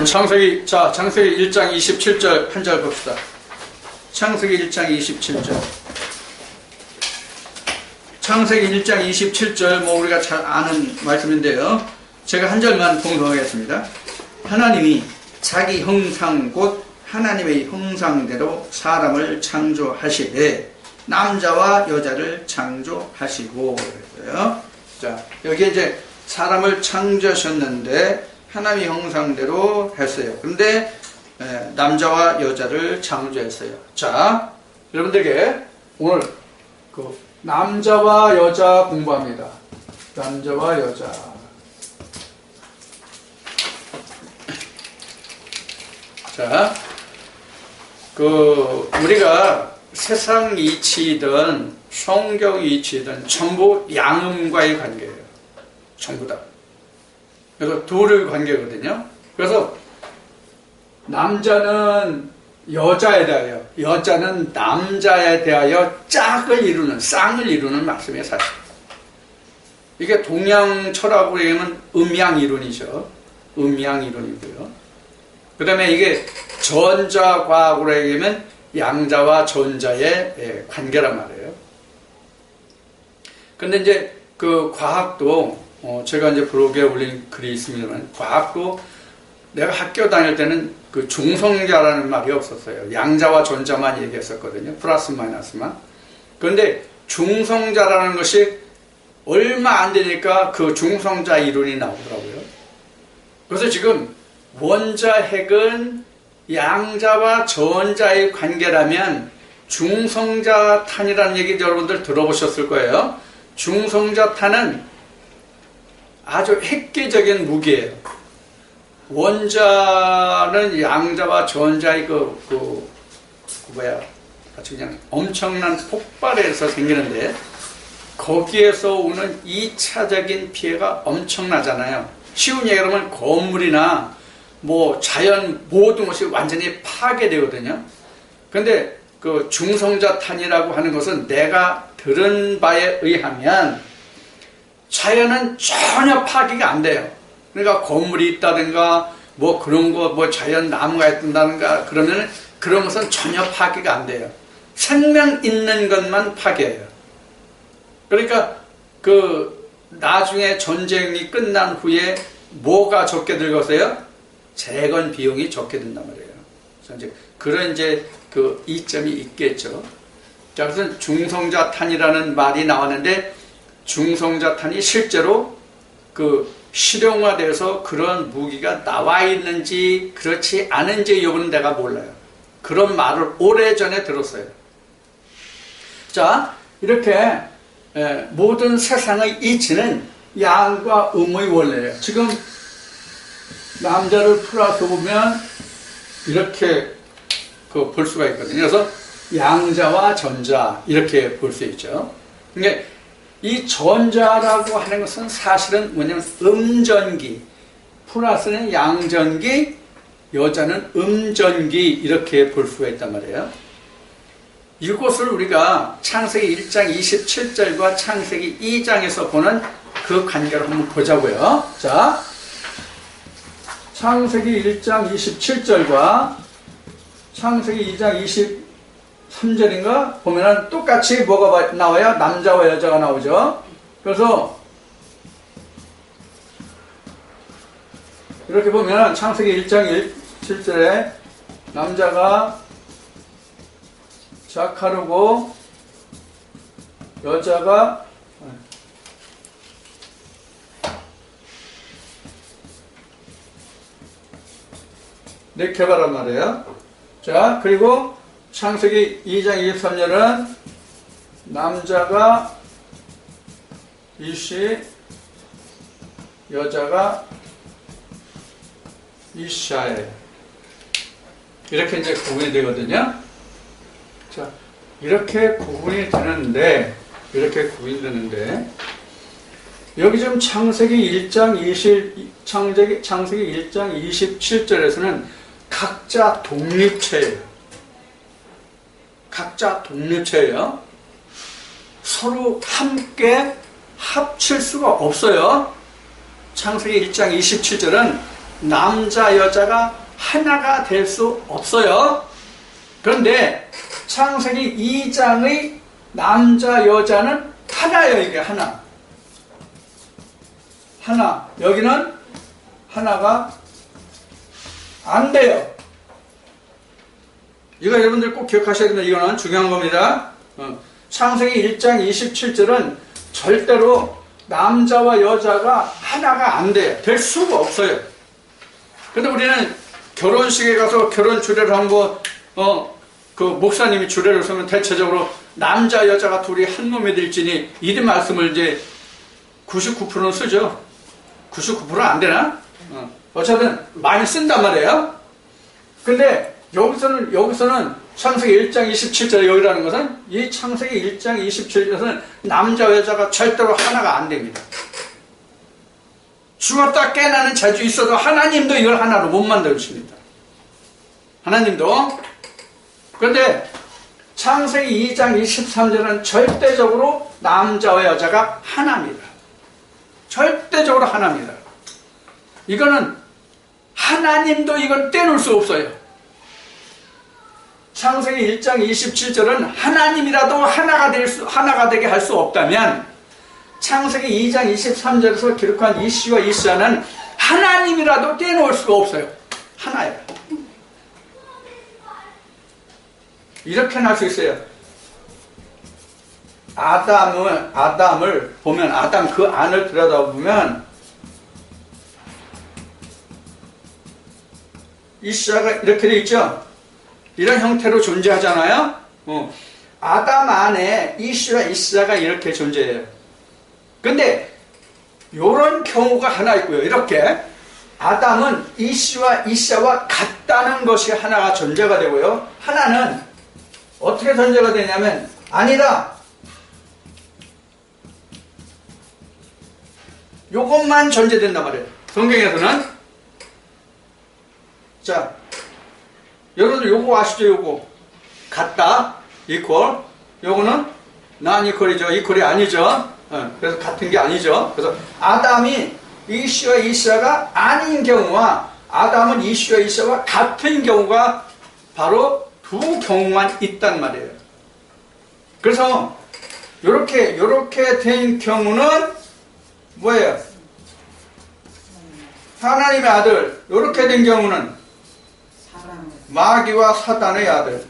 창세기 1장 27절 한 절 봅시다. 창세기 1장 27절. 창세기 1장 27절 뭐 우리가 잘 아는 말씀인데요. 제가 한 절만 봉독하겠습니다. 하나님이 자기 형상 곧 하나님의 형상대로 사람을 창조하시되 남자와 여자를 창조하시고 그랬어요. 자, 여기 이제 사람을 창조하셨는데 하나님의 형상대로 했어요. 그런데 남자와 여자를 창조했어요. 자, 여러분들에게 오늘 그 남자와 여자 공부합니다. 남자와 여자. 자, 우리가 세상 이치든 성경 이치든 전부 양음과의 관계예요. 전부 다. 그래서 둘의 관계거든요. 그래서 남자는 여자에 대하여, 여자는 남자에 대하여 짝을 이루는, 쌍을 이루는 말씀이에요, 사실. 이게 동양 철학으로 얘기하면 음양이론이죠. 음양이론이고요. 그 다음에 이게 전자과학으로 얘기하면 양자와 전자의 관계란 말이에요. 근데 이제 그 과학도, 제가 이제 블로그에 올린 글이 있습니다만, 과학도 내가 학교 다닐 때는 그 중성자라는 말이 없었어요. 양자와 전자만 얘기했었거든요. 플러스 마이너스만. 그런데 중성자라는 것이 얼마 안 되니까 그 중성자 이론이 나오더라고요. 그래서 지금 원자 핵은 양자와 전자의 관계라면 중성자탄이라는 얘기 여러분들 들어보셨을 거예요. 중성자탄은 아주 획기적인 무기예요. 원자는 양자와 전자의 아주 그냥 엄청난 폭발에서 생기는데 거기에서 오는 2차적인 피해가 엄청나잖아요. 쉬운 얘기로 하면 건물이나 뭐 자연 모든 것이 완전히 파괴되거든요. 그런데 그 중성자탄이라고 하는 것은 내가 들은 바에 의하면 자연은 전혀 파괴가 안 돼요. 그러니까 건물이 있다든가 뭐 그런 거 뭐 자연 나무가 있다든가 그러면 그런 것은 전혀 파괴가 안 돼요. 생명 있는 것만 파괴해요. 그러니까 그 나중에 전쟁이 끝난 후에 뭐가 적게 들겠어요? 재건 비용이 적게 든단 말이에요. 그래서 이제 그런 이제 그 이점이 있겠죠. 자, 그래서 중성자탄이라는 말이 나왔는데 중성자탄이 실제로 그 실용화돼서 그런 무기가 나와 있는지 그렇지 않은지 여부는 내가 몰라요. 그런 말을 오래전에 들었어요. 자, 이렇게 모든 세상의 이치는 양과 음의 원리예요. 지금 남자를 풀어서 보면 이렇게 볼 수가 있거든요. 그래서 양자와 전자 이렇게 볼 수 있죠. 그러니까 이 전자라고 하는 것은 사실은 뭐냐면 음전기, 플러스는 양전기, 여자는 음전기 이렇게 볼 수가 있단 말이에요. 이것을 우리가 창세기 1장 27절과 창세기 2장에서 보는 그 관계를 한번 보자고요. 자, 창세기 1장 27절과 창세기 2장 23절인가 보면은 똑같이 뭐가 나와요? 남자와 여자가 나오죠. 그래서 이렇게 보면은 창세기 1장 17절에 남자가 자카르고 여자가 네케바란 말이에요. 자, 그리고 창세기 2장 23절은 남자가 이시, 여자가 이샤에 이렇게 이제 구분이 되거든요. 자, 이렇게 구분이 되는데 여기 지금 창세기 1장 27절에서는 각자 독립체예요. 각자 독립체예요. 서로 함께 합칠 수가 없어요. 창세기 1장 27절은 남자 여자가 하나가 될 수 없어요. 그런데 창세기 2장의 남자 여자는 하나예요. 이게 하나. 여기는 하나가 안 돼요. 이거 여러분들 꼭 기억하셔야 됩니다. 이거는 중요한 겁니다. 창세기 1장 27절은 절대로 남자와 여자가 하나가 안 돼요. 될 수가 없어요. 근데 우리는 결혼식에 가서 결혼 주례를 한번 그 목사님이 주례를 서면 대체적으로 남자 여자가 둘이 한 몸이 될지니 이 말씀을 이제 99%는 쓰죠. 99%는 안 되나? 어쨌든 많이 쓴단 말이에요. 근데 여기서는 창세기 1장 27절 여기라는 것은 이 창세기 1장 27절에서는 남자 여자가 절대로 하나가 안 됩니다. 죽었다 깨나는 재주 있어도 하나님도 이걸 하나로 못 만들어주십니다. 하나님도. 그런데 창세기 2장 23절은 절대적으로 남자와 여자가 하나입니다. 절대적으로 하나입니다. 이거는 하나님도 이건 떼놓을 수 없어요. 창세기 1장 27절은 하나님이라도 하나가 되게 할 수 없다면 창세기 2장 23절에서 기록한 이씨와 이사는 하나님이라도 떼놓을 수가 없어요. 하나예요. 이렇게는 할 수 있어요. 아담을 보면, 아담 그 안을 들여다보면 이사가 이렇게 돼 있죠. 이런 형태로 존재하잖아요. 아담 안에 이씨와 이사가 이렇게 존재해요. 근데 이런 경우가 하나 있고요. 이렇게 아담은 이씨와 이사와 같다는 것이 하나가 존재가 되고요. 하나는 어떻게 존재가 되냐면 아니다. 요것만 존재된단 말이에요. 성경에서는. 자, 여러분들 요거 아시죠? 요거 같다, 이퀄. 요거는 난 이퀄이죠. 이퀄이 아니죠. 그래서 같은 게 아니죠. 그래서 아담이 이씨와 이사가 아닌 경우와 아담은 이씨와 이사와 같은 경우가 바로 두 경우만 있단 말이에요. 그래서 요렇게 된 경우는 뭐예요? 하나님의 아들. 요렇게 된 경우는 마귀와 사단의 아들.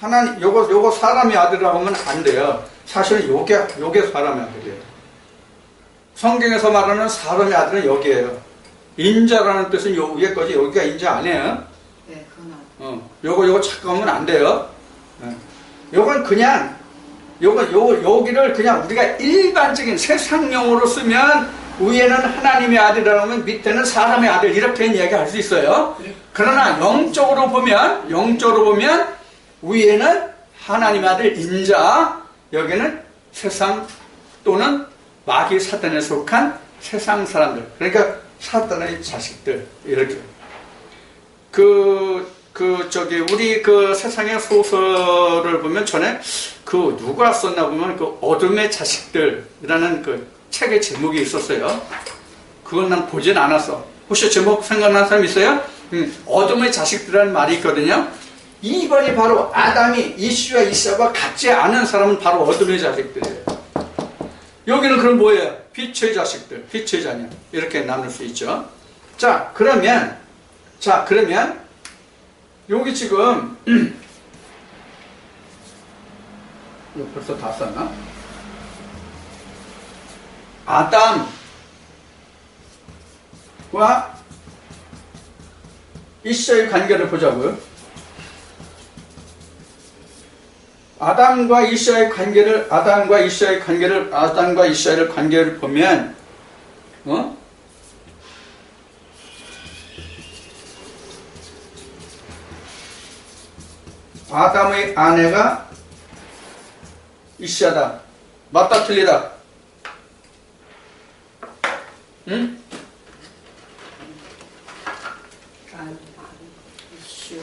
하나님, 요거 사람의 아들이라고 하면 안 돼요. 사실은 요게 사람의 아들이에요. 성경에서 말하는 사람의 아들은 여기에요. 인자라는 뜻은 요 위에 거지, 여기가 인자 아니에요. 네, 그건 요거 착각하면 안 돼요. 요건 그냥, 여기를 그냥 우리가 일반적인 세상용어로 쓰면 위에는 하나님의 아들이라고 하면 밑에는 사람의 아들, 이렇게 이야기할 수 있어요. 그러나 영적으로 보면 위에는 하나님의 아들 인자, 여기는 세상 또는 마귀 사단에 속한 세상 사람들, 그러니까 사단의 자식들, 이렇게. 우리 그 세상의 소설을 보면 전에 누가 썼나 보면 그 어둠의 자식들이라는 그 책의 제목이 있었어요. 그건 난 보진 않았어. 혹시 제목 생각나는 사람 있어요? 어둠의 자식들이라는 말이 있거든요. 이번이 바로 아담이 이씨와 이사와 같지 않은 사람은 바로 어둠의 자식들이에요. 여기는 그럼 뭐예요? 빛의 자식들, 빛의 자녀. 이렇게 나눌 수 있죠. 자, 그러면 여기 지금 이거 벌써 다 썼나? 아담과 이씨의 관계를 보자고요. 아담과 이씨의 관계를 보면, 아담의 아내가 이씨하다. 맞다, 틀리다? 응?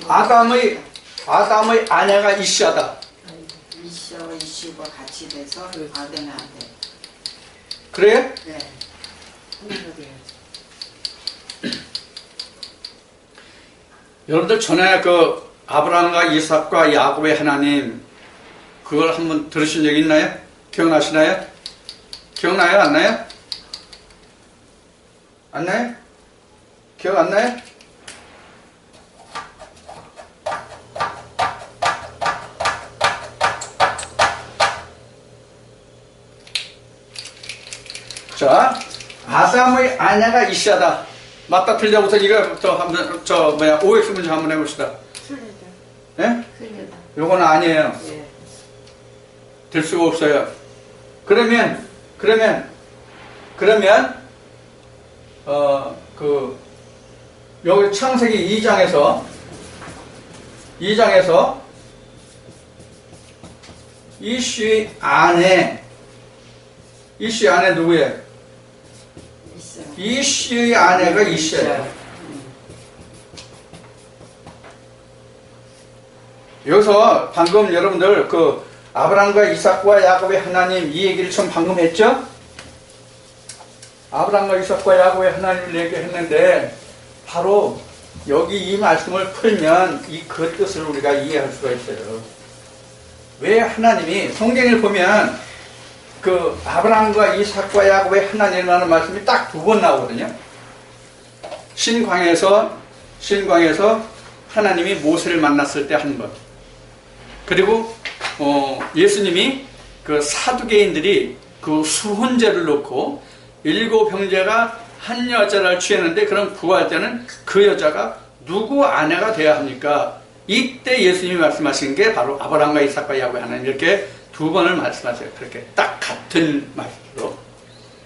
아담의 아내가 이씨하다. 이씨와 이씨가 같이 돼서 아담의 아들. 그래요? 네. 여러분들 전에 그 아브라함과 이삭과 야곱의 하나님 그걸 한번 들으신 적 있나요? 기억나시나요? 기억나요? 안 나요? 안 나요? 기억 안 나요? 자, 아담의 아내가 이시아다. 맞다 틀려부터 이거부터 한번 OX 문제 한번 해봅시다. 틀리다. 예? 틀리다. 요거는 아니에요. 예. 될 수가 없어요. 그러면 여기 창세기 2장에서 이슈의 아내 누구예요? 있어. 이슈의 아내가 이시아예요. 여기서 방금 여러분들 그 아브라함과 이삭과 야곱의 하나님 이 얘기를 좀 방금 했죠? 아브라함과 이삭과 야곱의 하나님을 얘기했는데 바로 여기 이 말씀을 풀면 그 뜻을 우리가 이해할 수가 있어요. 왜 하나님이 성경을 보면 그 아브라함과 이삭과 야곱의 하나님이라는 말씀이 딱 2번 나오거든요. 신광에서 하나님이 모세를 만났을 때 한 번. 그리고 예수님이 그 사두개인들이 그 수혼제를 놓고 7 형제가 한 여자를 취했는데 그럼 구할 때는 그 여자가 누구 아내가 되어야 합니까? 이때 예수님이 말씀하신 게 바로 아브라함과 이삭과 야곱의 하나님 이렇게 2번을 말씀하세요. 그렇게 딱 같은 말씀으로.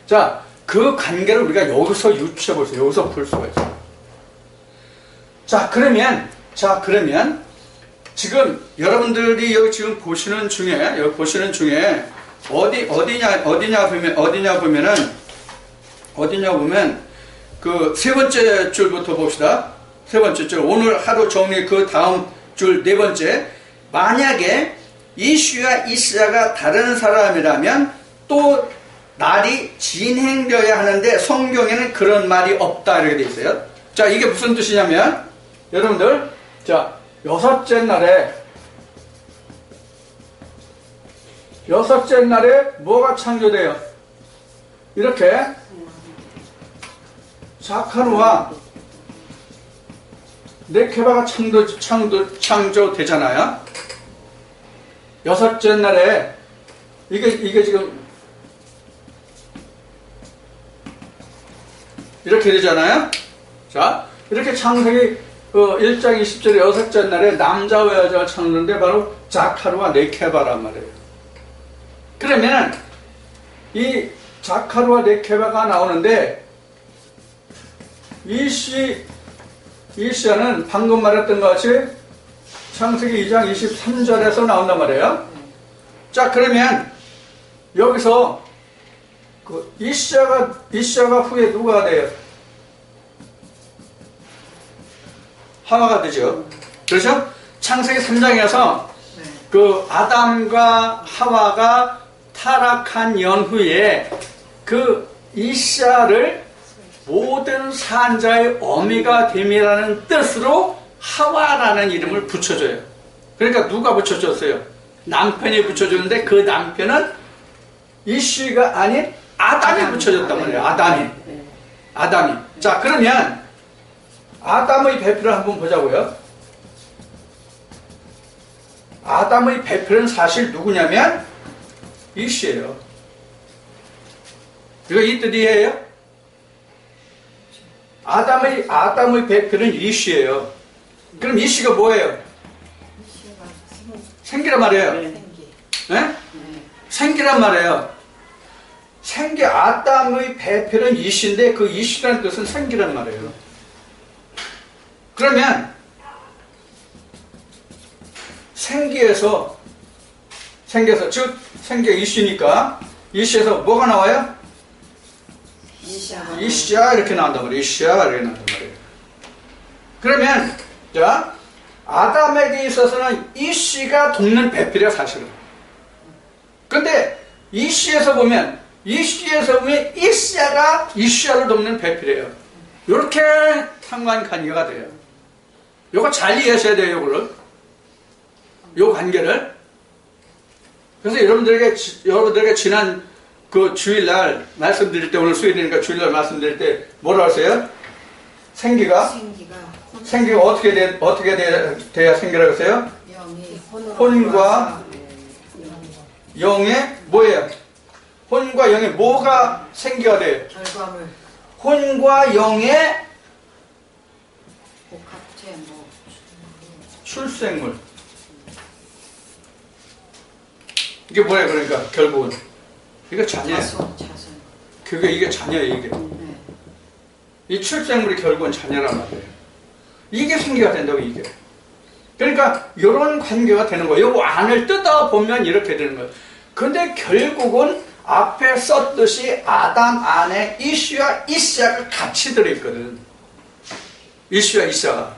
자, 그 관계를 우리가 여기서 유추해 볼 수 있어요. 여기서 풀 수가 있어요. 자, 그러면 지금 여러분들이 여기 지금 보시는 중에 어디냐 보면 그 3번째 줄부터 봅시다. 3번째 줄 오늘 하루 정리 그 다음 줄 4번째 만약에 이슈와 이시아가 다른 사람이라면 또 날이 진행되어야 하는데 성경에는 그런 말이 없다 이렇게 돼 있어요. 자, 이게 무슨 뜻이냐면 여러분들 자 여섯째 날에 뭐가 창조돼요? 이렇게 자카루와 네케바가 창조되잖아요. 여섯째 날에 이게 지금 이렇게 되잖아요. 자, 이렇게 창세기 1장 20절에 여섯째 날에 남자와 여자가 창조되는데 바로 자카루와 네케바란 말이에요. 그러면 이 자카루와 네케바가 나오는데 이시아는 방금 말했던 것 같이 창세기 2장 23절에서 나온단 말이에요. 자, 그러면 여기서 그 이시아가 후에 누가 돼요? 하와가 되죠. 그렇죠? 창세기 3장에서 그 아담과 하와가 타락한 연후에 그 이시아를 모든 산자의 어미가 됨이라는 뜻으로 하와라는 이름을 붙여줘요. 그러니까 누가 붙여줬어요? 남편이 붙여줬는데 그 남편은 이시가 아닌 아담이 붙여줬단 말이에요. 아담이. 자, 그러면 아담의 배표를 한번 보자고요. 아담의 배표는 사실 누구냐면 이시예요. 이거 이 뜻이에요? 아담의 배표는 이시예요. 그럼 이시가 뭐예요? 생기란 말이에요. 네? 생기란 말이에요. 아담의 배표는 이시인데 그 이시라는 뜻은 생기란 말이에요. 그러면 생기에서 즉 생기가 이시니까 이시에서 뭐가 나와요? 이시아 이렇게 나온단 말이에요. 그러면 자 아담에게 있어서는 이시가 돕는 배필이야 사실은. 근데 이시에서 보면 이시아가 이시아를 돕는 배필이에요. 이렇게 상관관계가 돼요. 요거 잘 이해하셔야 돼요, 요거를. 요 관계를. 그래서 여러분들에게 지난 그 주일날 말씀드릴 때, 오늘 수요일이니까 주일날 말씀드릴 때 뭐라 하세요? 생기가 어떻게 돼야 생기라고 하세요? 혼과 영의 뭐예요? 혼과 영의 뭐가 생기가 돼요? 결과물. 혼과 영의 복합체 뭐. 출생물. 이게 뭐예요? 그러니까 결국은 이게 자녀예요. 자손. 이게 자녀예요. 이게. 네. 이 출생물이 결국은 자녀란 말이에요. 이게 생기가 된다고 이게. 그러니까 이런 관계가 되는 거예요. 이 안을 뜯어보면 이렇게 되는 거예요. 근데 결국은 앞에 썼듯이 아담 안에 이슈와 이샤가 같이 들어있거든. 이슈와 이샤가.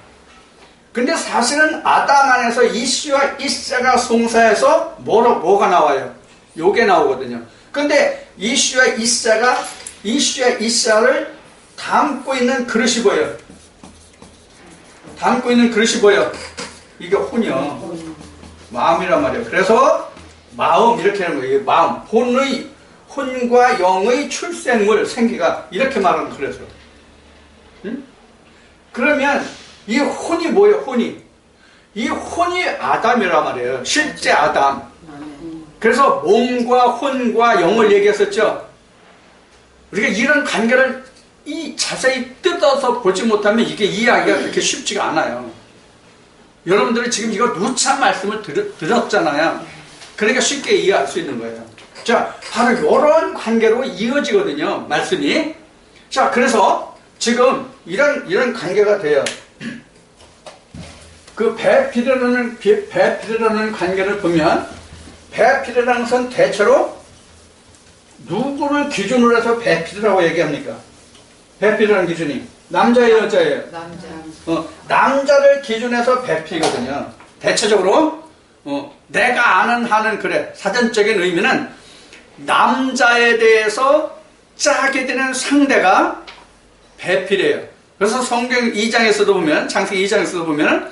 근데 사실은 아담 안에서 이슈와 이샤가 송사해서 뭐가 나와요? 요게 나오거든요. 근데 이슈와 이샤를 담고 있는 그릇이 뭐예요? 담고 있는 그릇이 뭐예요? 이게 혼이요. 마음이란 말이에요. 그래서 마음 이렇게 하는 거예요. 마음. 혼과 영의 출생물, 생기가 이렇게 말하면 그래서. 응? 그러면 이 혼이 뭐예요? 이 혼이 아담이란 말이에요. 실제 아담. 그래서 몸과 혼과 영을 얘기했었죠. 우리가 이런 관계를 자세히 뜯어서 보지 못하면 이게 이해하기가 그렇게 쉽지가 않아요. 여러분들이 지금 이거 누차 말씀을 들었잖아요. 그러니까 쉽게 이해할 수 있는 거예요. 자, 바로 이런 관계로 이어지거든요, 말씀이. 자, 그래서 지금 이런 관계가 돼요. 그 배필이라는 관계를 보면, 배필이라는 것은 대체로 누구를 기준으로 해서 배필이라고 얘기합니까? 배필이라는 기준이 남자예요, 여자예요? 남자를 기준해서 배필이거든요. 대체적으로 내가 아는 한은 그래. 사전적인 의미는 남자에 대해서 짜게 되는 상대가 배필이에요. 그래서 성경 2장에서도 보면, 창세기 2장에서도 보면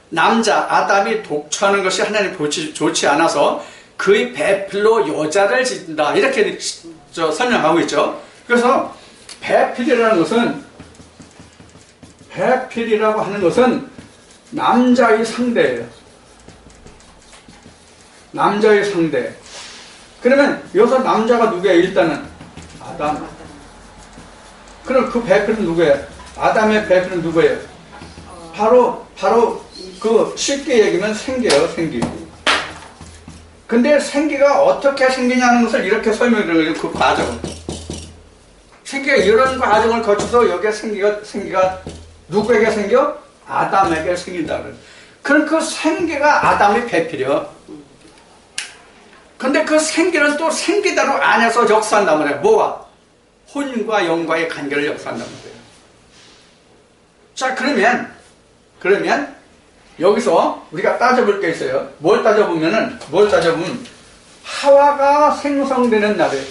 남자 아담이 독처하는 것이 하나님 좋지 않아서 그의 배필로 여자를 짓는다, 이렇게 설명하고 있죠. 그래서 배필이라고 하는 것은 남자의 상대예요. 남자의 상대. 그러면 여기서 남자가 누구예요? 일단은 아담. 그럼 그 배필은 누구예요? 아담의 배필은 누구예요? 바로 그 쉽게 얘기하면 생기예요. 생기. 근데 생기가 어떻게 생기냐는 것을 이렇게 설명드려요. 그 과정을. 생기가 이런 과정을 거쳐서 여기에 생기가 누구에게 생겨? 아담에게 생긴다. 그럼 그 생기가 아담의 배필이요. 근데 그 생기는 또 생기대로 안에서 역사한단 말이에요. 뭐가? 혼과 영과의 관계를 역사한단 말이에요. 자, 그러면 여기서 우리가 따져볼 게 있어요. 뭘 따져보면 하와가 생성되는 날에,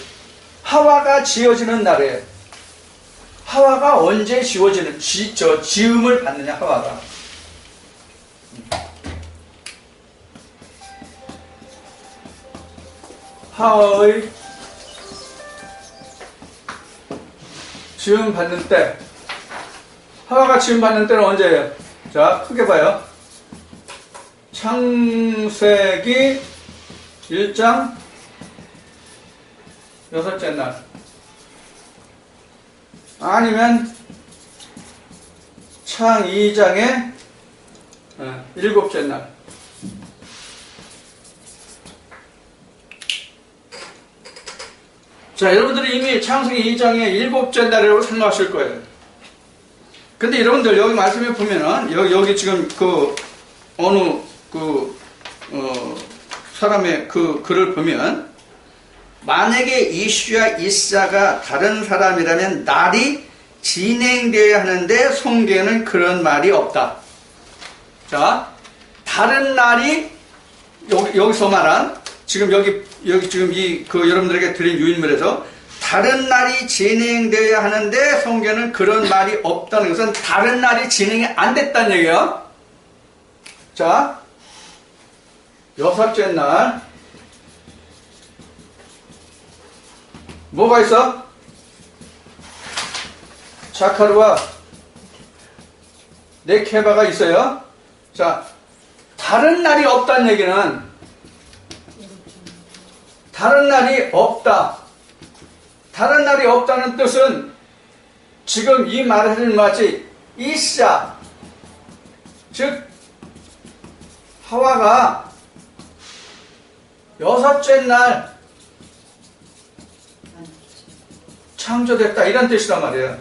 하와가 지어지는 날에, 하와가 언제 지음을 받느냐, 하와가. 하와의 지음 받는 때, 하와가 지음 받는 때는 언제예요? 자, 크게 봐요. 창세기 1장 6째 날, 아니면 창 2장의 7째 날. 자, 여러분들이 이미 창세기 2장의 7째 날이라고 생각하실 거예요. 근데 여러분들 여기 말씀에 보면은 여기 지금 어느 사람의 그 글을 보면, 만약에 이슈와 이사가 다른 사람이라면 날이 진행되어야 하는데 성경에는 그런 말이 없다. 자, 다른 날이 여기서 말한 지금 여기 지금 여러분들에게 드린 유인물에서 다른 날이 진행되어야 하는데 성경에는 그런 말이 없다는 것은 다른 날이 진행이 안 됐다는 얘기예요. 자, 여섯째 날 뭐가 있어? 자카루와 네케바가 있어요. 자, 다른 날이 없다는 얘기는 다른 날이 없다. 다른 날이 없다는 뜻은 지금 이 말을 마치 이샤, 즉 하와가 여섯째 날 창조됐다 이런 뜻이란 말이에요.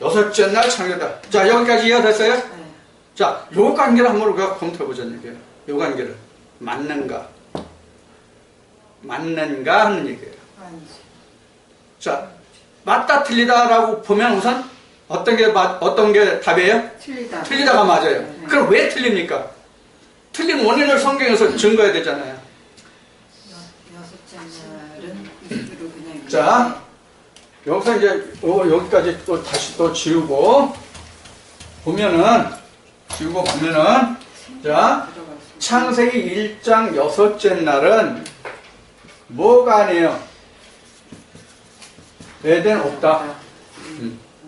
여섯째 날 창조됐다. 자, 여기까지 이해됐어요? 네. 자, 요 관계를 한번 우리가 검토해보자는 얘기예요. 요 관계를. 맞는가 하는 얘기예요. 아니지. 자, 맞다 틀리다라고 보면 우선 어떤 게 답이에요? 틀리다. 틀리다가 맞아요. 네. 그럼 왜 틀립니까? 틀린 원인을 성경에서 증거해야 되잖아요. 여섯째 날은 이대로 그냥. 자, 여기서 이제 여기까지 또 다시 또 지우고 보면은 자, 창세기 1장 여섯째 날은 뭐가 아니에요? 에덴 없다.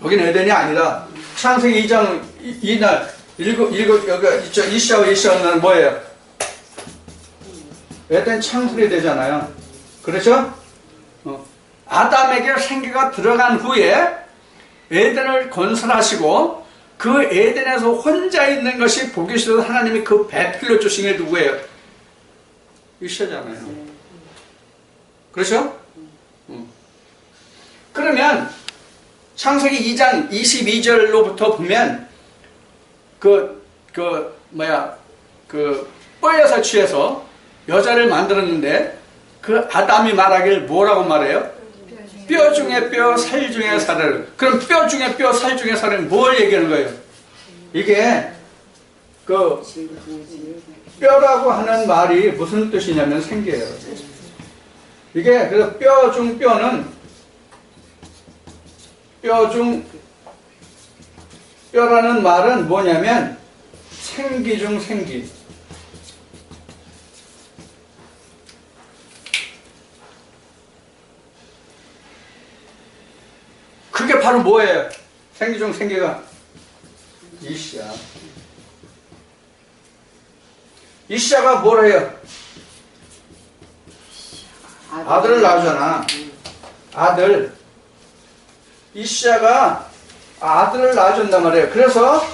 여기는 에덴이 아니다. 창세기 2장 이날 여기 이샤와 이샤는 뭐예요? 에덴 창설이 되잖아요. 그렇죠? 아담에게 생기가 들어간 후에 에덴을 건설하시고 그 에덴에서 혼자 있는 것이 보기 싫어서 하나님이 그 배필로 주신 게 누구예요? 이샤잖아요. 그렇죠? 그러면 창세기 2장 22절로부터 보면 뻘에서 취해서 여자를 만들었는데 그 아담이 말하길 뭐라고 말해요? 뼈 중에 뼈, 살 중에 살을. 그럼 뼈 중에 뼈, 살 중에 살은 뭘 얘기하는 거예요? 이게 뼈라고 하는 말이 무슨 뜻이냐면 생기예요. 이게 그래서 뼈 중 뼈는 뼈라는 말은 뭐냐면 생기 중 생기. 그게 바로 뭐예요? 생기 중 생기가 이시야. 이시야가 뭘 해요? 아들을 낳잖아. 아들. 이시야가 아들을 낳아준단 말이에요. 그래서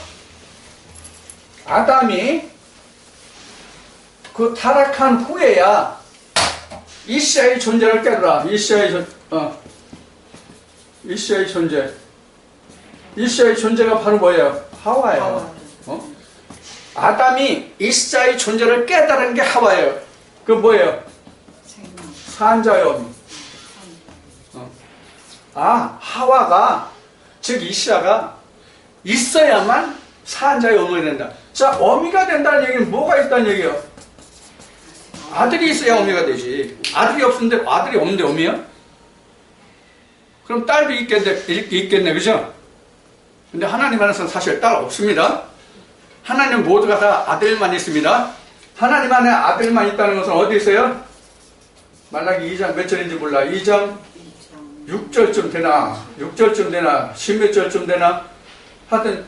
아담이 그 타락한 후에야 이시야의 존재를 깨달아. 이시야의 존재. 이시야의 존재가 바로 뭐예요? 하와예요. 아담이 이시야의 존재를 깨달은 게 하와예요. 그 뭐예요? 산자염. 하와가, 즉 이시야가 있어야만 산자의 어머니 된다. 자, 어미가 된다는 얘기는 뭐가 있다는 얘기예요? 아들이 있어야 어미가 되지. 아들이 없는데 어미야? 그럼 딸도 있겠네, 그죠? 근데 하나님 안에서 사실 딸 없습니다. 하나님 모두가 다 아들만 있습니다. 하나님 안에 아들만 있다는 것은 어디 있어요? 말라기 2장 몇 절인지 몰라. 2장 6절쯤 되나 6절쯤 되나 10몇 절쯤 되나 하여튼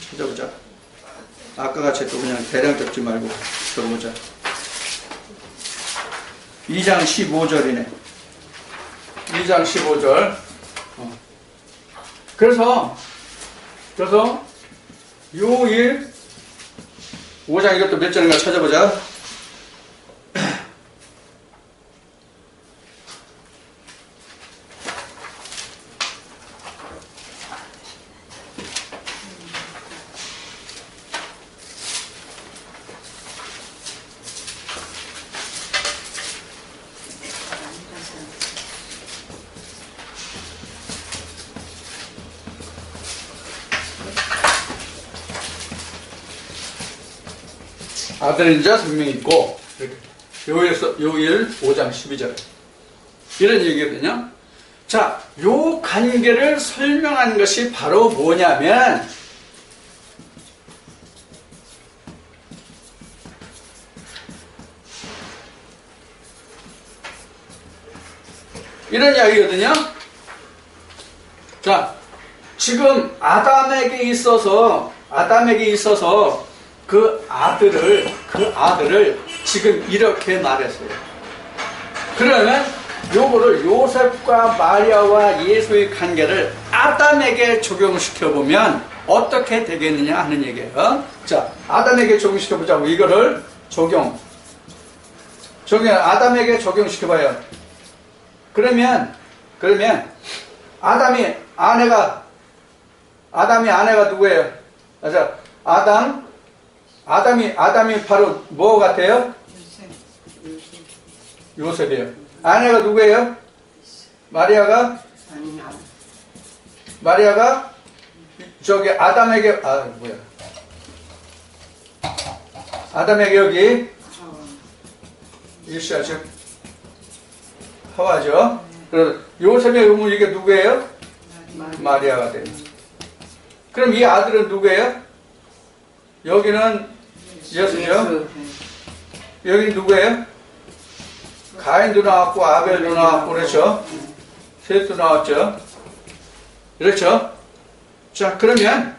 찾아보자. 아까 같이 또 그냥 대량 적지 말고 적어보자. 2장 15절이네 2장 15절. 그래서 요일 5장 이것도 몇 절인가 찾아보자. 아들인 자 생명이 있고 요일 5장 12절 이런 얘기거든요. 자, 요 관계를 설명하는 것이 바로 뭐냐면 이런 이야기거든요. 자, 지금 아담에게 있어서 그 아들을 지금 이렇게 말했어요. 그러면 요거를 요셉과 마리아와 예수의 관계를 아담에게 적용시켜보면 어떻게 되겠느냐 하는 얘기예요. 자, 아담에게 적용시켜보자고. 이거를 아담에게 적용시켜봐요. 그러면 아담이 아내가 누구예요? 자, 아담이 바로 뭐 같아요? 요셉이에요. 아내가 누구예요? 마리아가 저기 아담에게 아담에게 여기 이시아 즉 하와죠. 그래서 요셉의 의문 이게 누구예요? 마리아가 돼요. 그럼 이 아들은 누구예요? 여기는 예수죠. 여기는 누구예요? 가인도 나왔고 아벨도 나왔고 그렇죠. 셋도 나왔죠. 그렇죠. 자, 그러면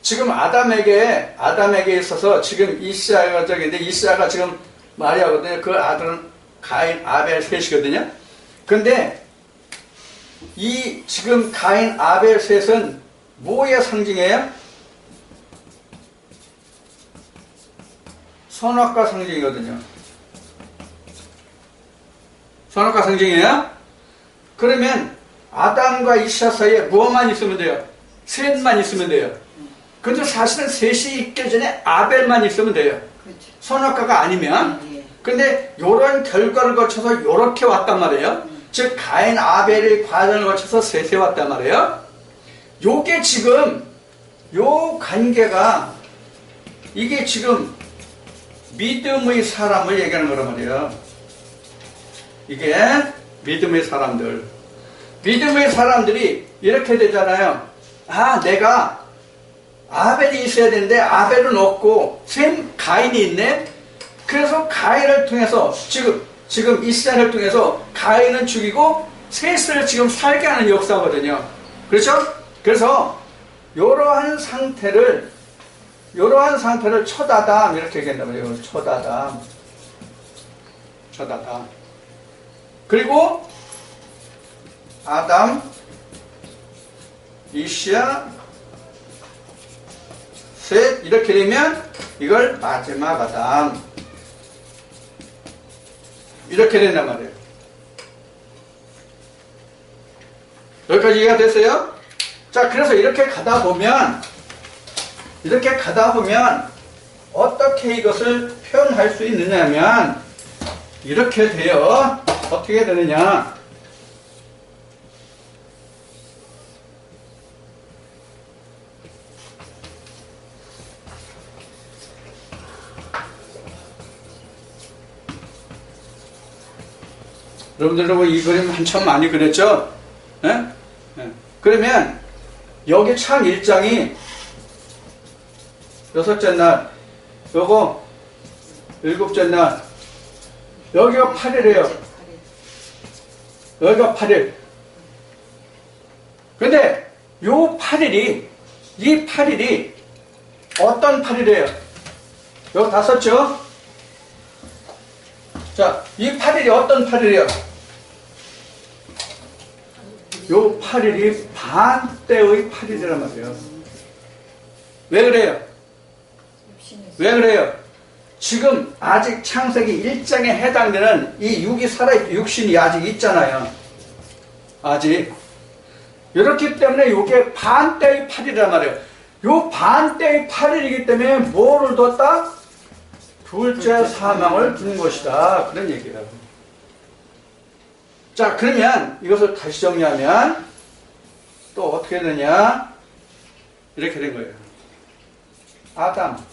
지금 아담에게 있어서 지금 이시아가 저기인데 이시아가 지금 마리아거든요. 그 아들은 가인, 아벨 셋이거든요. 근데 이 지금 가인, 아벨 셋은 뭐의 상징이에요? 선악과 상징이거든요. 선악과 상징이에요? 그러면 아담과 이시아 사이에 무엇만 있으면 돼요? 셋만 있으면 돼요. 근데 사실은 셋이 있기 전에 아벨만 있으면 돼요. 선악과가 아니면. 근데 요런 결과를 거쳐서 요렇게 왔단 말이에요. 즉 가인 아벨의 과정을 거쳐서 셋에 왔단 말이에요. 요게 지금 요 관계가 이게 지금 믿음의 사람을 얘기하는 거란 말이에요. 이게 믿음의 사람들이 이렇게 되잖아요. 아, 내가 아벨이 있어야 되는데 아벨은 없고 가인이 있네. 그래서 가인을 통해서 지금 이스라엘을 통해서 가인은 죽이고 셋을 지금 살게 하는 역사거든요. 그렇죠? 그래서 이러한 상태를 초다담 이렇게 얘기한단 말이에요. 초다담. 그리고 아담, 이시아, 셋 이렇게 되면 이걸 마지막 아담 이렇게 된단 말이에요. 여기까지 이해가 됐어요? 자, 그래서 이렇게 가다 보면 어떻게 이것을 표현할 수 있느냐면 이렇게 돼요. 어떻게 되느냐? 여러분들 이 그림 한참 많이 그렸죠? 네? 네. 그러면 여기 창 1장이 여섯째 날, 요거 일곱째 날, 여기가 8일이에요. 여기가 8일. 근데 요 8일이, 이 8일이 어떤 8일이에요? 여기 다 썼죠? 자, 이 8일이 어떤 8일이에요? 요 8일이 반때의 8일이란 말이에요. 왜 그래요? 지금 아직 창세기 1장에 해당되는 이 육신이 아직 있잖아요. 아직. 이렇기 때문에 이게 반때의 8일이란 말이에요. 요 반때의 8일이기 때문에 뭐를 뒀다? 둘째 사망을 둔 것이다. 그런 얘기라고. 자, 그러면 이것을 다시 정리하면 또 어떻게 되냐? 이렇게 된 거예요. 아담,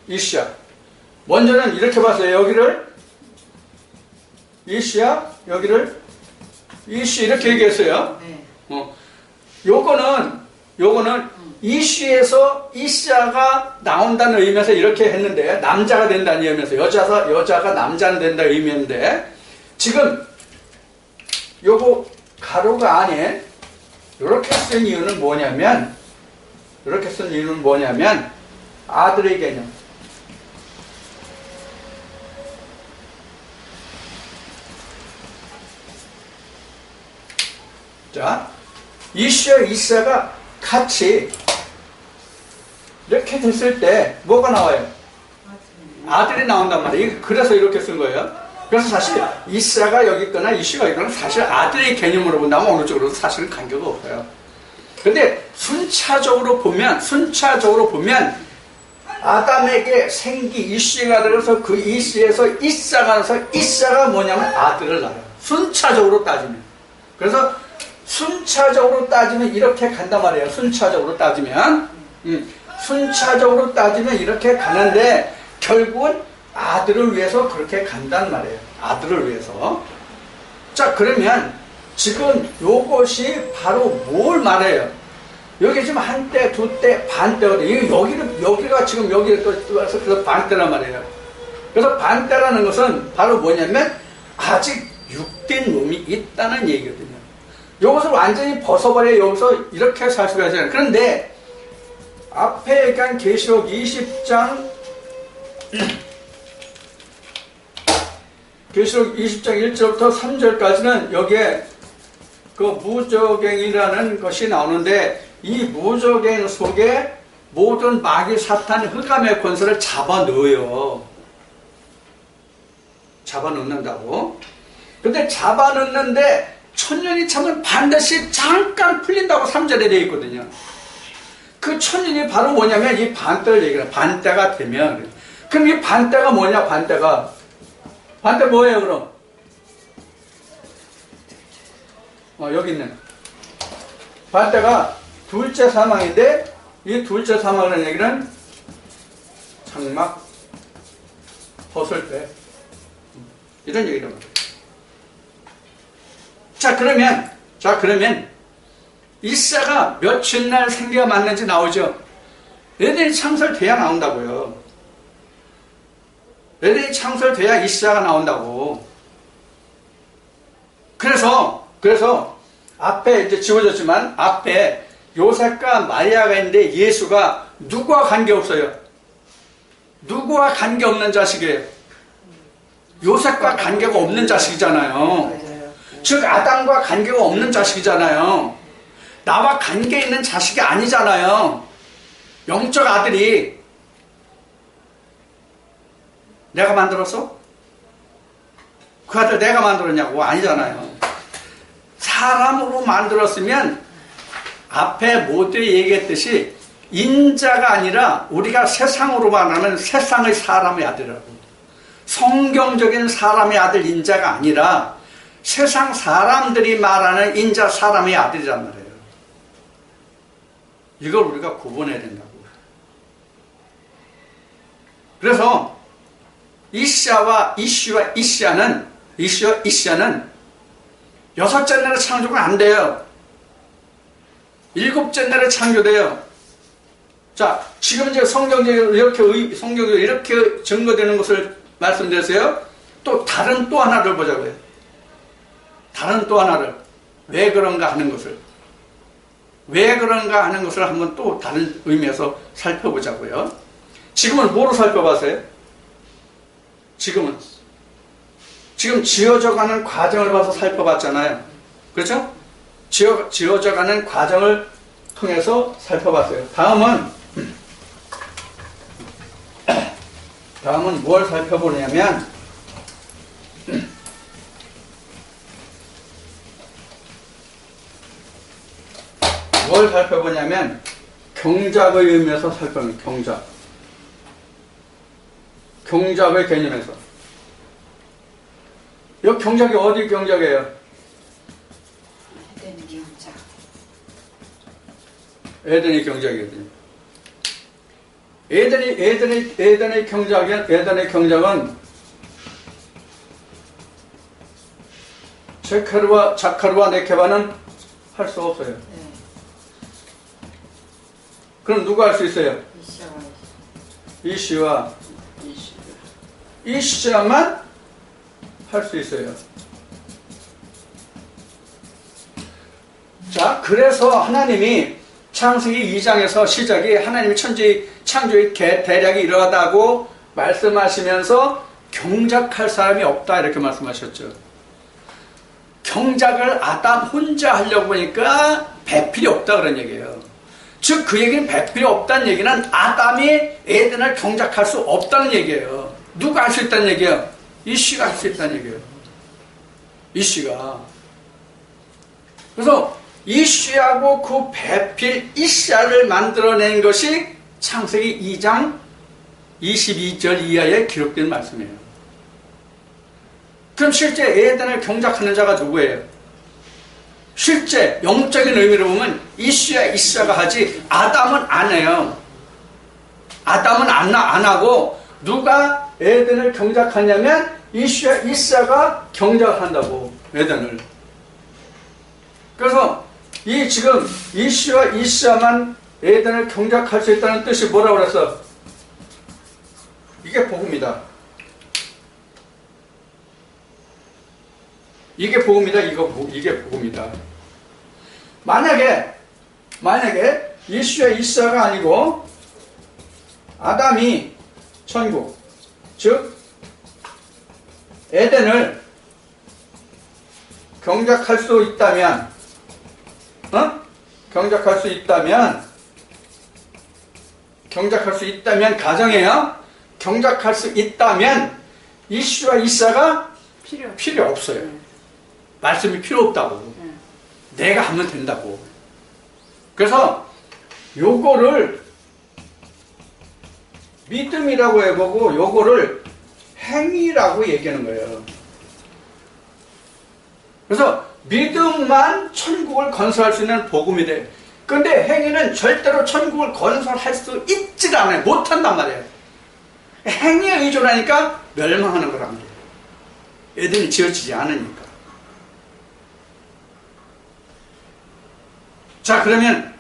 이시아. 먼저는 이렇게 봤어요. 여기를 이씨야 여기를 이씨 이렇게 얘기했어요. 네. 요거는 이씨에서 이씨야가 나온다는 의미에서 이렇게 했는데 남자가 된다는 의미에서 여자가 남자는 된다는 의미인데 지금 요거 가로가 안에 이렇게 쓴 이유는 뭐냐면 아들의 개념. 자, 이씨와 이씨가 같이 이렇게 됐을 때 뭐가 나와요? 아들이 나온단 말이에요. 그래서 이렇게 쓴 거예요. 그래서 사실 이씨가 여기 있거나 이씨가 있거나 사실 아들의 개념으로 본다면 어느 쪽으로도 사실은 관계가 없어요. 근데 순차적으로 보면 아담에게 생기 이씨가 들어서 그 이씨에서 이씨가 나서 이씨가 뭐냐면 아들을 낳아요. 순차적으로 따지면. 그래서 순차적으로 따지면 이렇게 간단 말이에요. 순차적으로 따지면 이렇게 가는데 결국은 아들을 위해서 그렇게 간단 말이에요. 아들을 위해서. 자, 그러면 지금 요것이 바로 뭘 말해요? 여기 지금 한때, 두때, 반때거든요. 여기가 지금 여기에 또 와서 그래서 반때란 말이에요. 그래서 반때라는 것은 바로 뭐냐면 아직 육된 놈이 있다는 얘기거든요. 이것을 완전히 벗어버려 여기서 이렇게 살 수가 있어요. 그런데 앞에 얘기한 계시록 20장 계시록 20장 1절부터 3절까지는 여기에 그 무저갱이라는 것이 나오는데 이 무저갱 속에 모든 마귀 사탄 흑암의 권세를 잡아넣어요. 잡아넣는다고. 근데 잡아넣는데 천년이 차면 반드시 잠깐 풀린다고 3절에 되어 있거든요. 그 천년이 바로 뭐냐면 이 반때를 얘기해요. 반때가 되면. 그럼 이 반때가 뭐냐, 반때 뭐예요, 그럼? 여기 있네. 반때가 둘째 사망인데, 이 둘째 사망이라는 얘기는 장막 벗을 때. 이런 얘기란 말이에요. 자, 그러면 이사가 며칠 날 생기가 맞는지 나오죠? 에덴이 창설돼야 나온다고요. 에덴이 창설돼야 이사가 나온다고. 그래서 앞에 이제 지워졌지만 앞에 요셉과 마리아가 있는데 예수가 누구와 관계없어요? 누구와 관계없는 자식이에요? 요셉과 관계가 없는 자식이잖아요. 즉 아담과 관계가 없는 자식이잖아요. 나와 관계 있는 자식이 아니잖아요. 영적 아들이 내가 만들었어? 그 아들 내가 만들었냐고? 아니잖아요. 사람으로 만들었으면 앞에 모두 얘기했듯이 인자가 아니라 우리가 세상으로 말하는 세상의 사람의 아들이라고. 성경적인 사람의 아들 인자가 아니라 세상 사람들이 말하는 인자 사람의 아들이란 말이에요. 이걸 우리가 구분해야 된다고. 그래서 이씨와 이씨야는 여섯째 날에 창조가 안 돼요. 일곱째 날에 창조돼요. 자, 지금 이제 성경적으로 이렇게 증거되는 것을 말씀드렸어요. 또 다른 또 하나를 보자고요. 다른 또 하나를 왜 그런가 하는 것을 한번 또 다른 의미에서 살펴보자고요. 지금은 뭐로 살펴봤어요? 지금 지어져가는 과정을 봐서 살펴봤잖아요. 그렇죠? 지어져가는 과정을 통해서 살펴봤어요. 다음은 뭘 살펴보냐면 경작의 의미에서 살펴봅니다. 경작의 개념에서. 이 경작이 어디 경작이에요? 에덴의 경작이거든요. 에덴의 경작은 자카르와 네케바는 할 수 없어요. 네. 그럼 누가 할 수 있어요? 이시아와 이시야만 할 수 있어요. 자, 그래서 하나님이 창세기 2장에서 시작이 하나님이 천지 창조의 대략이 이러하다고 말씀하시면서 경작할 사람이 없다 이렇게 말씀하셨죠. 경작을 아담 혼자 하려고 보니까 배필이 없다 그런 얘기예요. 즉 그 얘기는 배필이 없다는 얘기는 아담이 에덴을 경작할 수 없다는 얘기예요. 누가 할 수 있다는 얘기예요? 이씨가 할 수 있다는 얘기예요. 이씨가. 그래서 이씨하고 그 배필 이씨를 만들어낸 것이 창세기 2장 22절 이하에 기록된 말씀이에요. 그럼 실제 에덴을 경작하는 자가 누구예요? 실제 영적인 의미로 보면 이씨와 이씨가 하지 아담은 안 해요. 아담은 안 하고 누가 에덴을 경작하냐면 이씨와 이씨가 경작을 한다고 에덴을. 그래서 이 지금 이씨와 이씨만 에덴을 경작할 수 있다는 뜻이 뭐라고 그랬어? 이게 복음이다. 이게 복음이다. 이게 복음이다. 만약에 이씨와 이씨가 아니고 아담이 천국, 즉 에덴을 경작할 수 있다면, 경작할 수 있다면 가정이에요. 경작할 수 있다면 이씨와 이씨가 필요 없어요. 말씀이 필요 없다고. 내가 하면 된다고. 그래서 요거를 믿음이라고 해보고 요거를 행위라고 얘기하는 거예요. 그래서 믿음만 천국을 건설할 수 있는 복음이 돼. 근데 행위는 절대로 천국을 건설할 수 있질 않아요. 못한단 말이에요. 행위에 의존하니까 멸망하는 거란 말이에요. 에덴이 지어지지 않으니까. 자, 그러면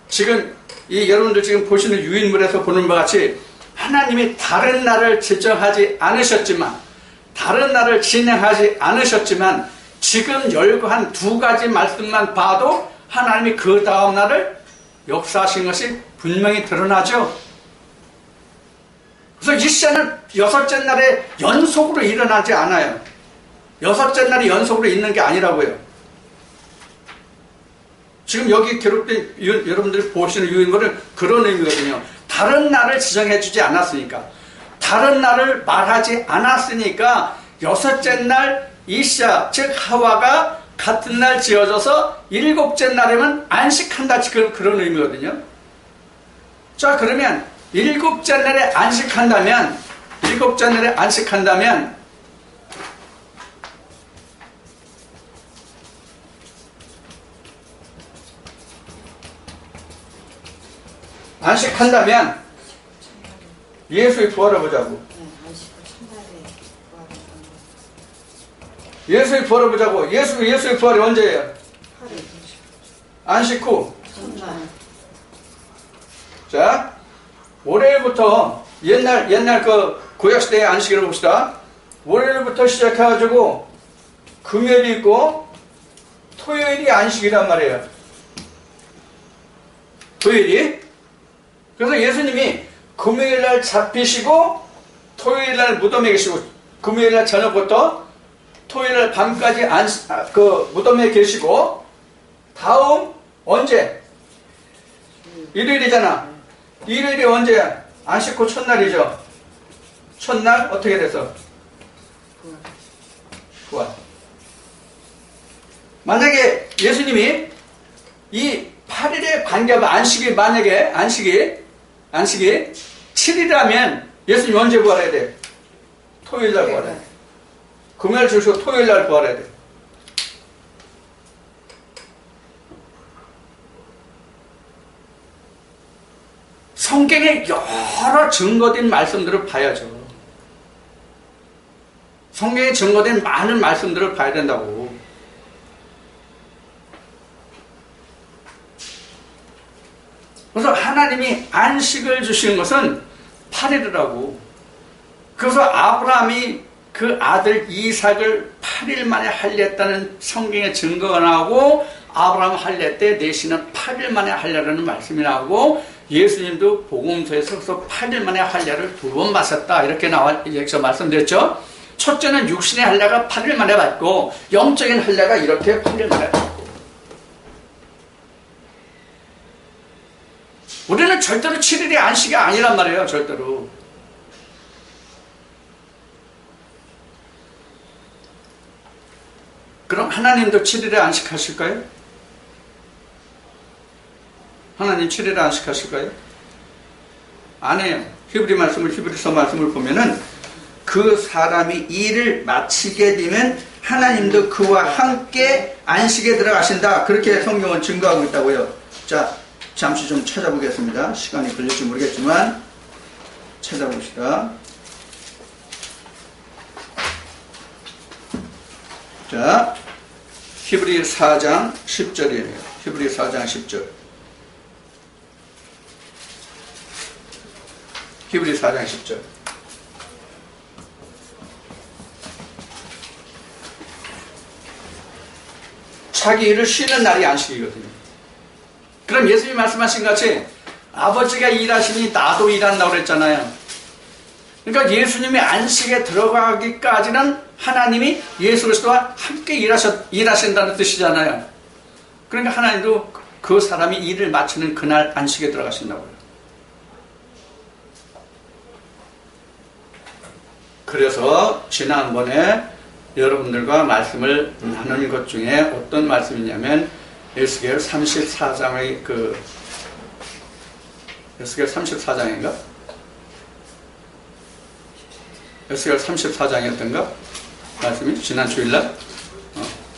지금 여러분들 지금 보시는 유인물에서 보는 바와 같이 하나님이 다른 날을 지정하지 않으셨지만, 다른 날을 진행하지 않으셨지만 지금 열거한 두 가지 말씀만 봐도 하나님이 그 다음 날을 역사하신 것이 분명히 드러나죠. 그래서 이 시간은 여섯째 날에 연속으로 일어나지 않아요. 여섯째 날이 연속으로 있는 게 아니라고요. 지금 여기 기록된 여러분들이 보시는 유인물은 그런 의미거든요. 다른 날을 지정해 주지 않았으니까, 다른 날을 말하지 않았으니까 여섯째 날 이샤 즉 하와가 같은 날 지어져서 일곱째 날에만 안식한다, 그런 의미거든요. 자, 그러면 일곱째 날에 안식한다면 예수의 부활을 보자고. 예수의 부활을 보자고. 예수의 부활이 언제예요? 안식 후. 자, 월요일부터 옛날 그 구약시대의 안식일을 봅시다. 월요일부터 시작해가지고 금요일이 있고 토요일이 안식이란 말이에요. 토요일이. 그래서 예수님이 금요일날 잡히시고 토요일날 무덤에 계시고, 금요일날 저녁부터 토요일날 밤까지 무덤에 계시고, 다음 언제? 일요일이잖아. 일요일이 언제야? 안식 후 첫날이죠. 첫날 어떻게 돼서? 부활. 만약에 예수님이 이 8일의 관계가 안식이 7일이라면 예수님 언제 부활해야 돼? 토요일날 부활해야 돼. 금요일 주시고 토요일날 부활해야 돼. 성경에 여러 증거된 말씀들을 봐야죠. 성경에 증거된 많은 말씀들을 봐야 된다고. 그래서 하나님이 안식을 주시는 것은 8일이라고. 그래서 아브라함이 그 아들 이삭을 8일 만에 할례했다는 성경의 증거가 나오고, 아브라함 할례 때 내시는 8일 만에 할례라는 말씀이 나오고, 예수님도 복음서에서 8일 만에 할례를 2번 받았다 이렇게 여기서 말씀드렸죠. 첫째는 육신의 할례가 8일 만에 받고, 영적인 할례가 이렇게 8일 만에 받고. 우리는 절대로 7일이 안식이 아니란 말이에요. 절대로. 그럼 하나님도 7일에 안식하실까요? 하나님 7일에 안식하실까요? 안 해요. 히브리서 말씀을 보면은 그 사람이 일을 마치게 되면 하나님도 그와 함께 안식에 들어가신다. 그렇게 성경은 증거하고 있다고요. 자, 잠시 좀 찾아보겠습니다. 시간이 걸릴지 모르겠지만 찾아봅시다. 자, 히브리 4장 10절이에요. 히브리 4장 10절. 히브리 4장 10절. 자기 일을 쉬는 날이 안식이거든요. 그럼 예수님이 말씀하신 같이 아버지가 일하시니 나도 일한다고 그랬잖아요. 그러니까 예수님이 안식에 들어가기까지는 하나님이 예수 그리스도와 함께 일하신다는 뜻이잖아요. 그러니까 하나님도 그 사람이 일을 마치는 그날 안식에 들어가신다고요. 그래서 지난번에 여러분들과 말씀을 나눈 것 중에 어떤 말씀이냐면 에스겔 34장의 에스겔 34장인가? 에스겔 34장이었던가? 말씀이? 지난 주일날?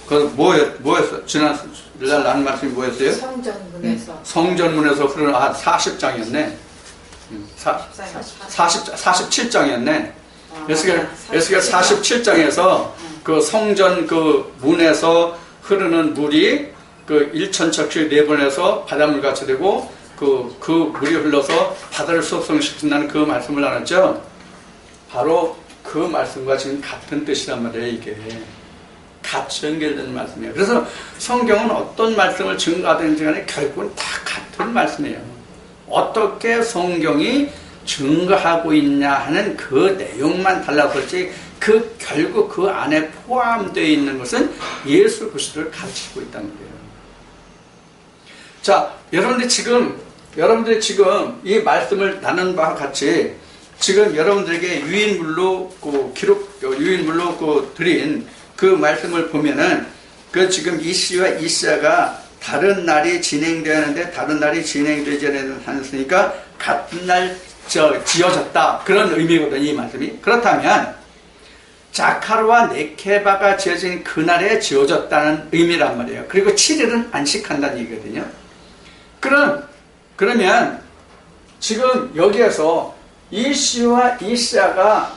뭐였어? 지난 주일날 나눈 말씀이 뭐였어요? 성전문에서 흐르는, 40장이었네. 47장이었네. 에스겔 47장에서 그 성전 그 문에서 흐르는 물이 그 1천척씩 4번에서 바닷물 같이 되고 그 물이 흘러서 바다를 수업성시킨다는 그 말씀을 나눴죠. 바로 그 말씀과 지금 같은 뜻이란 말이에요. 이게 같이 연결되는 말씀이에요. 그래서 성경은 어떤 말씀을 증거하든지 간에 결국은 다 같은 말씀이에요. 어떻게 성경이 증거하고 있냐 하는 그 내용만 달라졌지 결국 그 안에 포함되어 있는 것은 예수 그리스도를 가르치고 있다는 거예요. 자, 여러분들이 지금 이 말씀을 나눈 바와 같이 지금 여러분들에게 유인물로 드린 그 말씀을 보면은 지금 이 시와 이 시가 다른 날이 진행되었는데 다른 날이 진행되지 않았으니까 같은 날 지어졌다. 그런 의미거든요, 이 말씀이. 그렇다면 자카르와 네케바가 지어진 그날에 지어졌다는 의미란 말이에요. 그리고 7일은 안식한다는 얘기거든요. 그러면 지금 여기에서 이시와 이시아가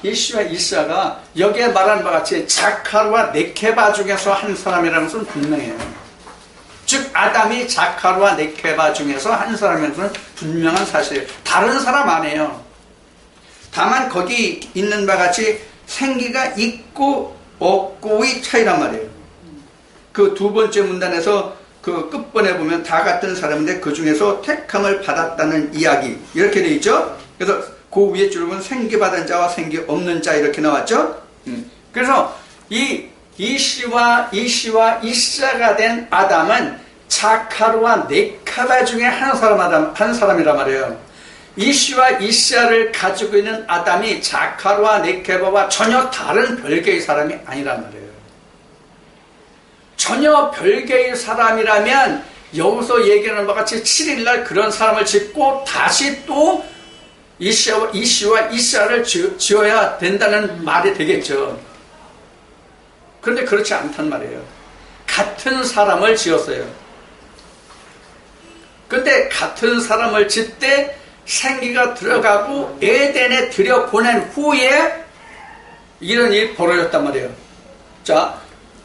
여기에 말하는 바와 같이 자카르와 네케바 중에서 한 사람이라는 것은 분명해요. 즉 아담이 자카르와 네케바 중에서 한 사람이라는 것은 분명한 사실이에요. 다른 사람 아니에요. 다만 거기 있는 바와 같이 생기가 있고 없고의 차이란 말이에요. 그 두 번째 문단에서 그 끝번에 보면 다 같은 사람인데 그 중에서 택함을 받았다는 이야기 이렇게 되어 있죠. 그래서 그 위에 줄을 보면 생기받은 자와 생기 없는 자 이렇게 나왔죠. 그래서 이시와 이시아가 된 아담은 자카르와 네카바 중에 한 사람이란 말이에요. 이시와 이시아를 가지고 있는 아담이 자카르와 네케바와 전혀 다른 별개의 사람이 아니란 말이에요. 전혀 별개의 사람이라면 여기서 얘기하는 바와 같이 7일날 그런 사람을 짓고 다시 또 이시와 이시아를 지어야 된다는 말이 되겠죠. 그런데 그렇지 않단 말이에요. 같은 사람을 지었어요. 그런데 같은 사람을 짓때 생기가 들어가고 에덴에 들여보낸 후에 이런 일이 벌어졌단 말이에요. 자,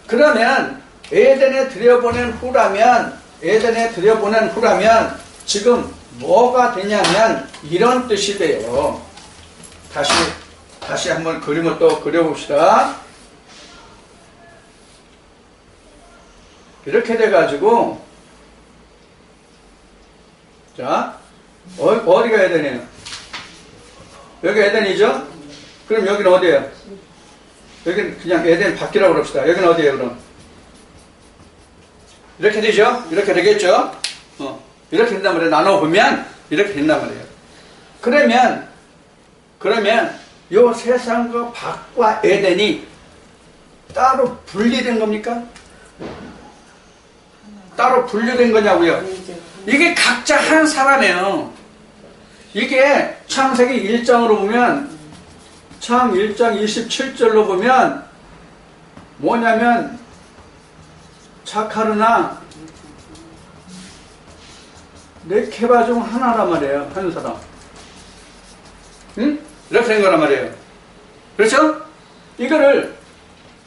그러면 에덴에 들여보낸 후라면 지금 뭐가 되냐면 이런 뜻이 돼요. 다시 한번 그림을 또 그려봅시다. 이렇게 돼가지고, 자, 어디가 에덴이에요? 여기 에덴이죠? 그럼 여기는 어디예요? 여기는 그냥 에덴 밖이라고 그럽시다. 여기는 어디예요, 그럼? 이렇게 되죠? 이렇게 되겠죠? 이렇게 된단 말이에요. 나눠보면 이렇게 된단 말이에요. 그러면 요 세상과 밖과 에덴이 따로 분리된 겁니까? 따로 분리된 거냐고요? 이게 각자 한 사람이에요. 이게 창세기 1장으로 보면, 창 1장 27절로 보면 뭐냐면 자카르나 레케바 중 하나란 말이에요. 한 사람. 응? 이렇게 된 거란 말이에요. 그렇죠? 이거를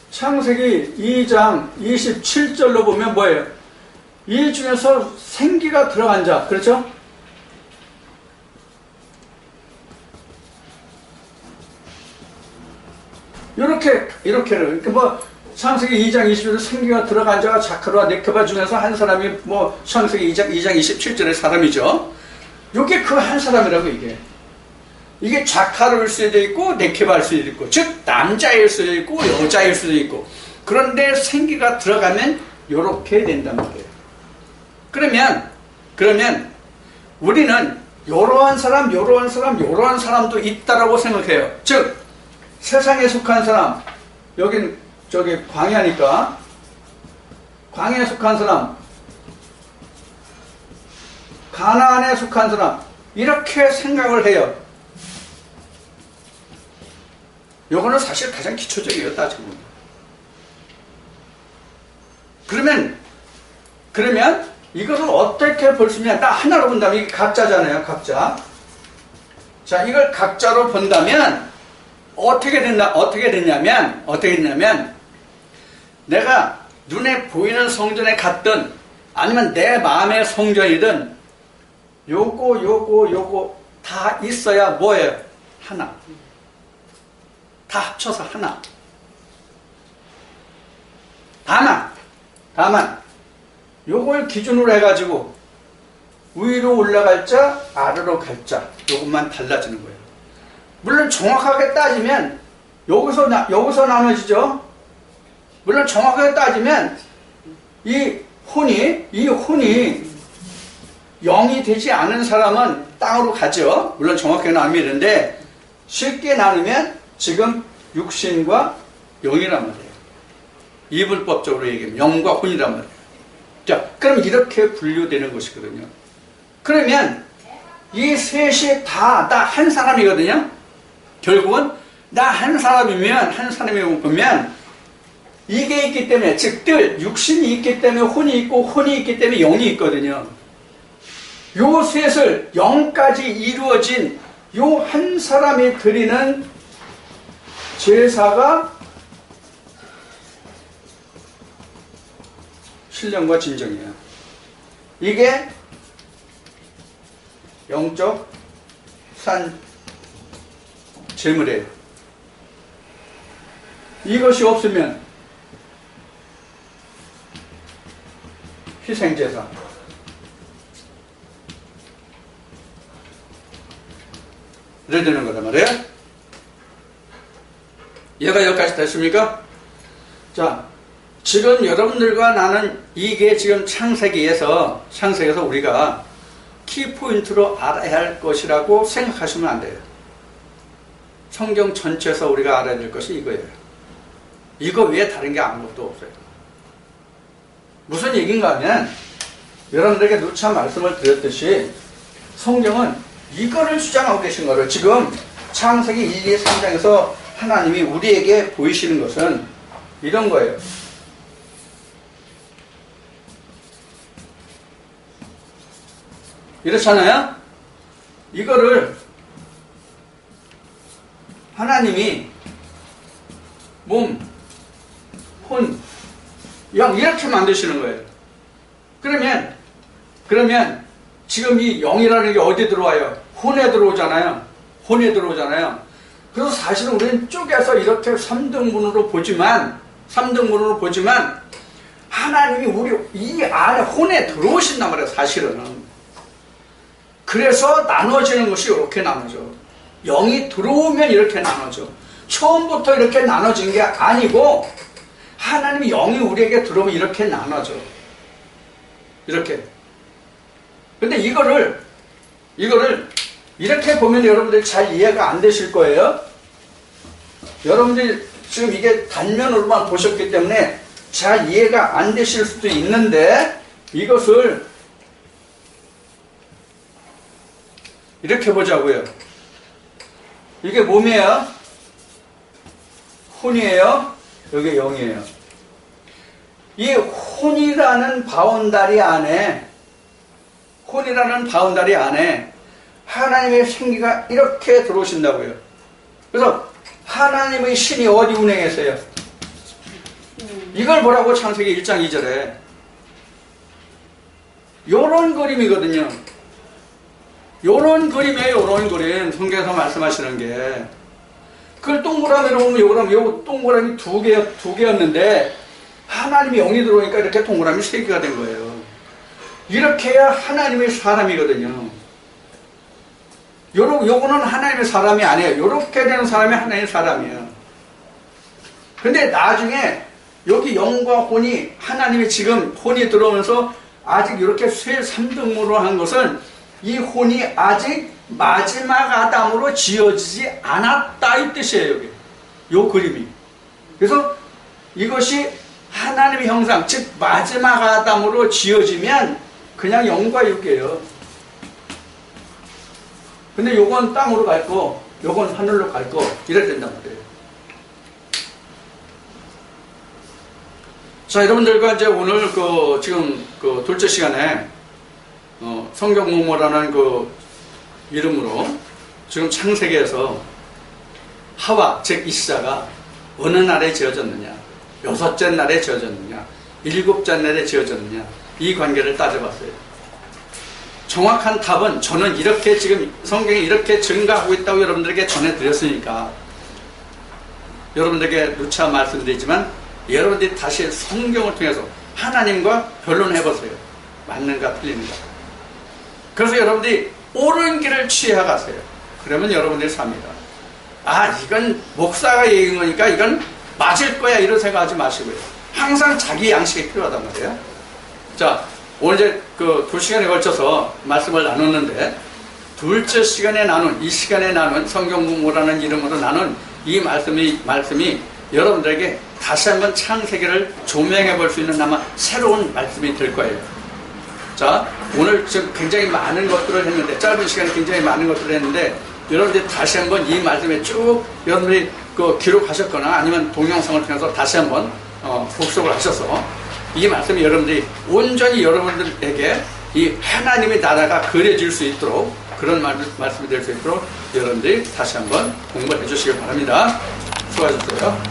창세기 2장 27절로 보면 뭐예요? 이 중에서 생기가 들어간 자. 그렇죠? 이렇게를. 창세기 2장 20절에 생기가 들어간 자가 자카르와 네케바 중에서 한 사람이 창세기 2장 27절의 사람이죠. 이게 그 한 사람이라고 이게 자카르일 수도 있고 네케바일 수도 있고, 즉 남자일 수도 있고 여자일 수도 있고. 그런데 생기가 들어가면 이렇게 된단 말이에요. 그러면 우리는 이러한 사람도 있다라고 생각해요. 즉 세상에 속한 사람, 여긴 저기 광야니까 광야에 속한 사람, 가나안에 속한 사람, 이렇게 생각을 해요. 요거는 사실 가장 기초적이에요, 따지고 보면. 그러면 이것을 어떻게 볼 수 있냐? 나 하나로 본다면 이게 각자잖아요, 각자. 자, 이걸 각자로 본다면 어떻게 됐냐면 내가 눈에 보이는 성전에 갔든 아니면 내 마음의 성전이든 요거 다 있어야 뭐예요? 하나. 다 합쳐서 하나. 다만 요걸 기준으로 해가지고 위로 올라갈 자, 아래로 갈 자, 요것만 달라지는 거예요. 물론 정확하게 따지면 여기서 나눠지죠. 물론 정확하게 따지면 이 혼이 0이 되지 않은 사람은 땅으로 가죠. 물론 정확하게 나누면 이런데 쉽게 나누면 지금 육신과 영이란 말이에요. 이불법적으로 얘기하면 영과 혼이란 말이에요. 자, 그럼 이렇게 분류되는 것이거든요. 그러면 이 셋이 다 나 한 사람이거든요. 결국은 나 한 사람이 보면 이게 있기 때문에, 즉 육신이 있기 때문에 혼이 있고, 혼이 있기 때문에 영이 있거든요. 요 셋을 영까지 이루어진 요 한 사람이 드리는 제사가 신령과 진정이에요. 이게 영적 산 제물이에요. 이것이 없으면 희생제사, 이래 되는 거란 말이에요. 얘가 여기까지 됐습니까? 자, 지금 여러분들과 나는 이게 지금 창세기에서 우리가 키포인트로 알아야 할 것이라고 생각하시면 안 돼요. 성경 전체에서 우리가 알아야 될 것이 이거예요. 이거 외에 다른 게 아무것도 없어요. 무슨 얘기인가 하면 여러분들에게 누차 말씀을 드렸듯이 성경은 이거를 주장하고 계신 거를, 지금 창세기 1, 2, 3장에서 하나님이 우리에게 보이시는 것은 이런 거예요. 이렇잖아요? 이거를 하나님이 몸, 혼, 영 이렇게 만드시는 거예요. 그러면 지금 이 영이라는 게 어디 들어와요? 혼에 들어오잖아요. 혼에 들어오잖아요. 그래서 사실은 우리는 쪼개서 이렇게 3등분으로 보지만 하나님이 우리 이 안에 혼에 들어오신단 말이에요, 사실은. 그래서 나눠지는 것이 이렇게 나눠져. 영이 들어오면 이렇게 나눠져. 처음부터 이렇게 나눠진 게 아니고 하나님이 영이 우리에게 들어오면 이렇게 나눠져. 이렇게. 근데 이거를 이렇게 보면 여러분들이 잘 이해가 안 되실 거예요. 여러분들이 지금 이게 단면으로만 보셨기 때문에 잘 이해가 안 되실 수도 있는데 이것을 이렇게 보자고요. 이게 몸이에요. 혼이에요. 여기 영이에요. 이 혼이라는 바운다리 안에 하나님의 생기가 이렇게 들어오신다고요. 그래서 하나님의 신이 어디 운행했어요? 이걸 보라고 창세기 1장 2절에 요런 그림이거든요. 요런 그림이에요. 요런 그림. 성경에서 말씀하시는 게. 그걸 동그라미로 보면 요 동그라미 두 개였는데 하나님이 영이 들어오니까 이렇게 동그라미 3개가 된 거예요. 이렇게 해야 하나님의 사람이거든요. 요거는 하나님의 사람이 아니에요. 요렇게 되는 사람이 하나님의 사람이에요. 근데 나중에 여기 영과 혼이 하나님이 지금 혼이 들어오면서 아직 이렇게 3등분으로 한 것은 이 혼이 아직 마지막 아담으로 지어지지 않았다 이 뜻이에요. 여기 요 그림이. 그래서 이것이 하나님의 형상, 즉 마지막 아담으로 지어지면 그냥 영과 육이에요. 근데 요건 땅으로 갈 거, 요건 하늘로 갈 거, 이래야 된단 말이에요. 자, 여러분들과 이제 오늘 지금 둘째 시간에 성경 공모라는 이름으로 지금 창세기에서 하와, 즉 이시자가 어느 날에 지어졌느냐, 6째 날에 지어졌느냐, 7째 날에 지어졌느냐, 이 관계를 따져봤어요. 정확한 답은 저는 이렇게 지금 성경이 이렇게 증가하고 있다고 여러분들에게 전해드렸으니까 여러분들에게 누차 말씀드리지만 여러분들이 다시 성경을 통해서 하나님과 변론해보세요. 맞는가 틀린가. 그래서 여러분들이 옳은 길을 취해 가세요. 그러면 여러분들이 삽니다. 이건 목사가 얘기한 거니까 이건 맞을 거야 이런 생각하지 마시고요. 항상 자기 양식이 필요하단 말이에요. 자, 오늘 이제 2시간에 걸쳐서 말씀을 나눴는데 둘째 시간에 나눈, 이 시간에 나눈 성경 공부라는 이름으로 나눈 이 말씀이 여러분들에게 다시 한번 창세기를 조명해 볼 수 있는 아마 새로운 말씀이 될 거예요. 자, 오늘 지금 굉장히 많은 것들을 했는데, 짧은 시간에 굉장히 많은 것들을 했는데, 여러분들이 다시 한번 이 말씀에 쭉 여러분들이 기록하셨거나 아니면 동영상을 통해서 다시 한번 복습을 하셔서 이 말씀이 여러분들이 온전히 여러분들에게 이 하나님의 나라가 그려질 수 있도록 그런 말씀이 될 수 있도록 여러분들이 다시 한번 공부해 주시기 바랍니다. 수고하셨어요.